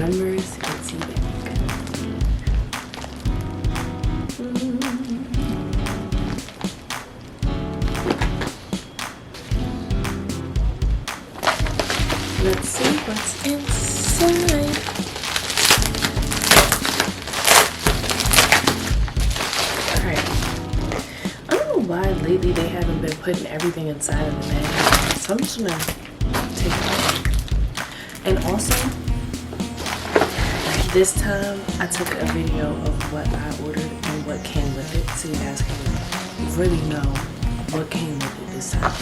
Numbers Ipsy Glam. Let's see what's inside. Alright. I don't know why lately they haven't been putting everything inside of the bag. So I'm just gonna take it out. And also, this time I took a video of what I ordered and what came with it, so you guys can really know what came with it this time.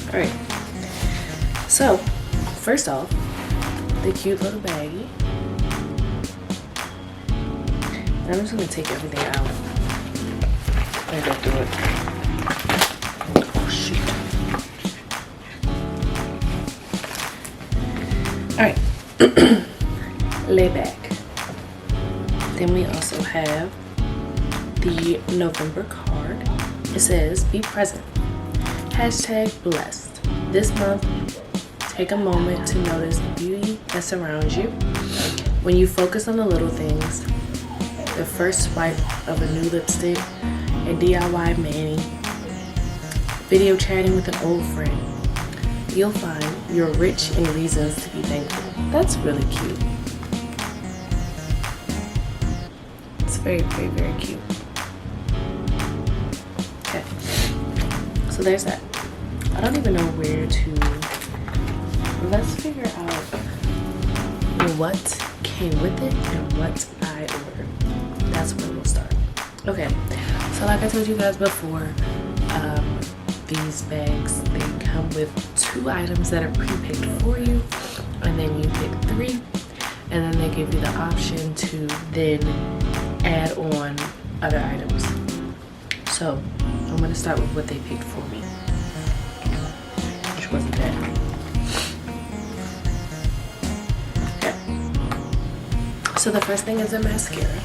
Alright, so first off, the cute little baggie. And I'm just gonna take everything out and go through it. Oh shoot. Alright, lay back. Then we also have the November card. It says, be present. Hashtag blessed. This month, take a moment to notice the beauty that surrounds you. When you focus on the little things, the first swipe of a new lipstick, a DIY mani, video chatting with an old friend, you'll find you're rich in reasons to be thankful. That's really cute. It's very, very, very cute. Okay, so there's that. I don't even know where to. Let's figure out what came with it and what I ordered. That's where we'll start. Okay, so like I told you guys before, these bags, they come with 2 items that are pre-picked for you, and then you pick 3, and then they give you the option to then add on other items. So I'm going to start with what they picked for me, which wasn't bad. Okay. So the first thing is a mascara.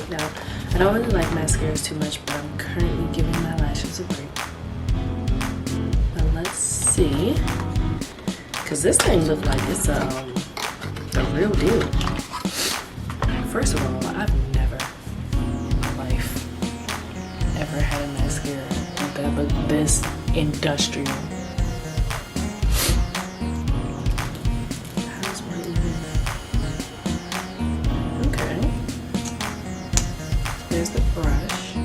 Now, I don't really like mascaras too much, but I'm currently giving my lashes a break. Now let's see, because this thing looks like it's a real deal. First of all, I've never in my life ever had a mascara that looked this industrial. There's the brush.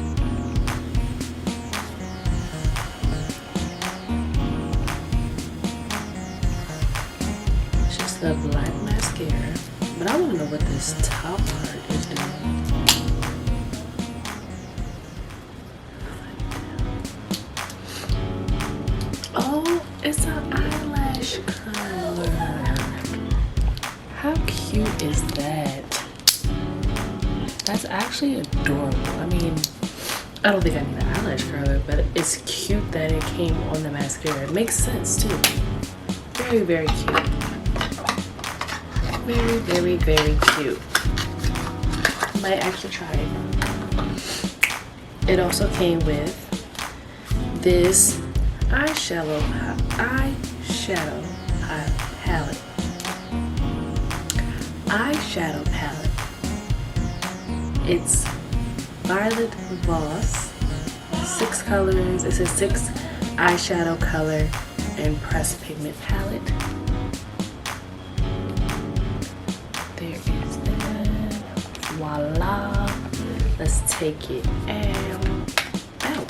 It's just the black mascara. But I want to know what this top part is doing. Oh, it's an eyelash color. How cute is that? That's actually adorable. I mean, I don't think I need an eyelash curler, but it's cute that it came on the mascara. It makes sense too. Very, very cute. Very, very, very cute. Might actually try it. It also came with this eyeshadow palette. Eyeshadow palette. It's Violet Voss, 6 colors. It says 6 eyeshadow color and pressed pigment palette. There is that. Voila. Let's take it out. Ow.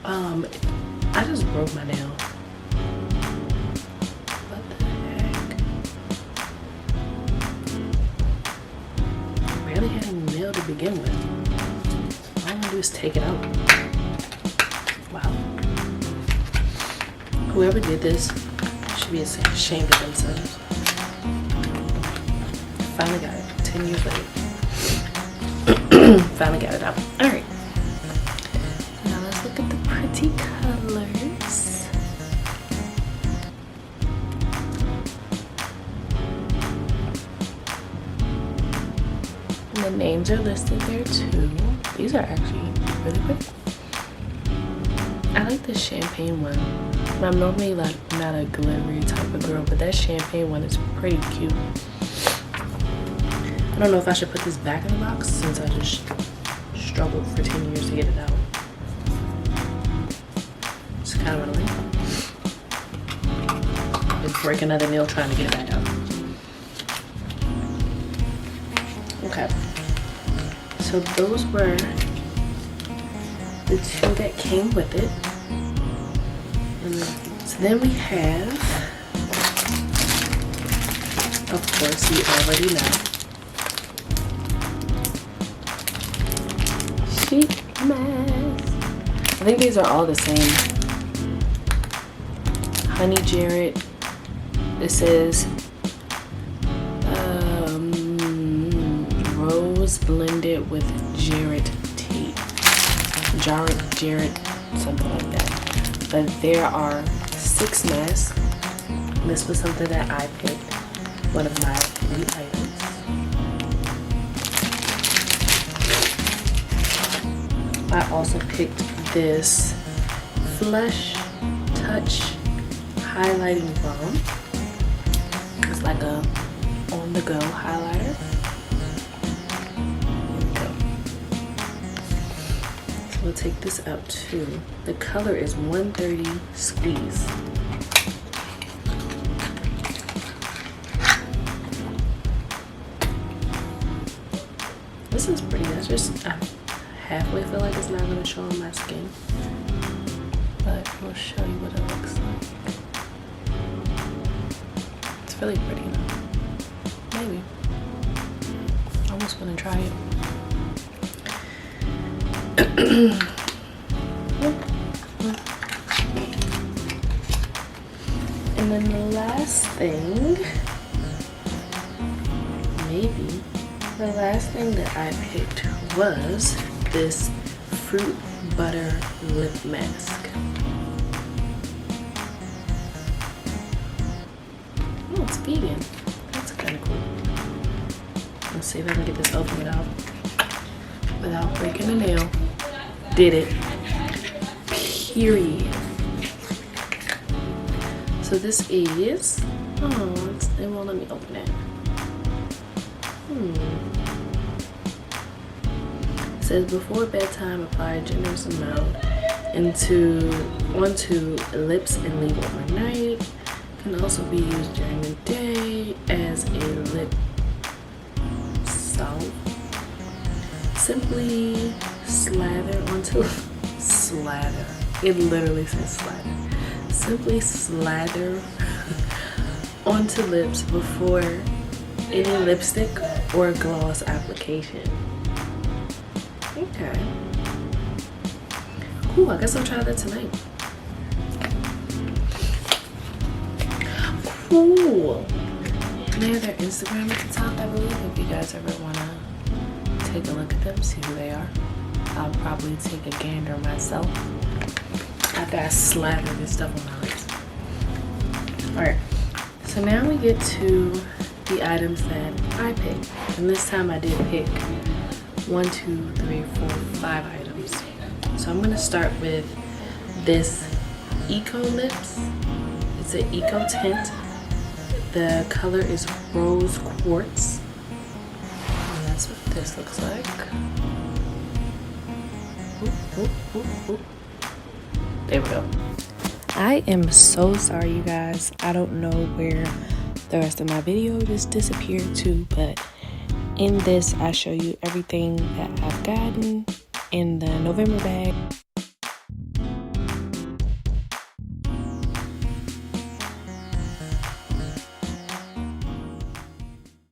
Ow. I just broke my nail. To begin with. All I'm gonna do is take it out. Wow. Whoever did this should be ashamed of themselves. Finally got it. 10 years later. Finally got it out. Alright. Now let's look at the pretty colors. the names are listed there too. These are actually really pretty. I like the champagne one. I'm normally like not a glittery type of girl, but that champagne one is pretty cute. I don't know if I should put this back in the box since I just struggled for 10 years to get it out. It's kind of annoying. I'd break another nail trying to get it back out. Okay. So those were the two that came with it. So then we have, of course, you already know, sheet mask. I think these are all the same. Honey Jarrett. This is rose blended with Jarrett tea. Jarrett, something like that. But there are 6 masks. This was something that I picked, one of my 3 items. I also picked this Flush Touch Highlighting Balm. It's like a on-the-go highlighter. We'll take this out too. The color is 130 Squeeze. This is pretty. That's just I halfway feel like it's not going to show on my skin, but we'll show you what it looks like. It's really pretty though. Maybe. I almost want to try it. And then the last thing, the last thing that I picked was this Fruit Butter Lip Mask. Oh, it's vegan. That's kind of cool. Let's see if I can get this open without breaking a nail. Did it. Period. So this is, it won't let me open it. It says before bedtime, apply a generous amount onto lips and leave overnight. Can also be used during the day as a lip salve. Simply slather onto slather. It literally says slather. Simply slather onto lips before any lipstick or gloss application. Okay. Cool, I guess I'll try that tonight. Cool. They have their Instagram at the top, I believe, if you guys ever want to take a look at them, see who they are. I'll probably take a gander myself after I slather this stuff on my lips. Alright, so now we get to the items that I picked. And this time I did pick 1, 2, 3, 4, 5 items. So I'm going to start with this Eco Lips. It's an Eco Tint. The color is Rose Quartz. And that's what this looks like. There we go. I am so sorry, you guys. I don't know where the rest of my video just disappeared to, but in this I show you everything that I've gotten in the November bag.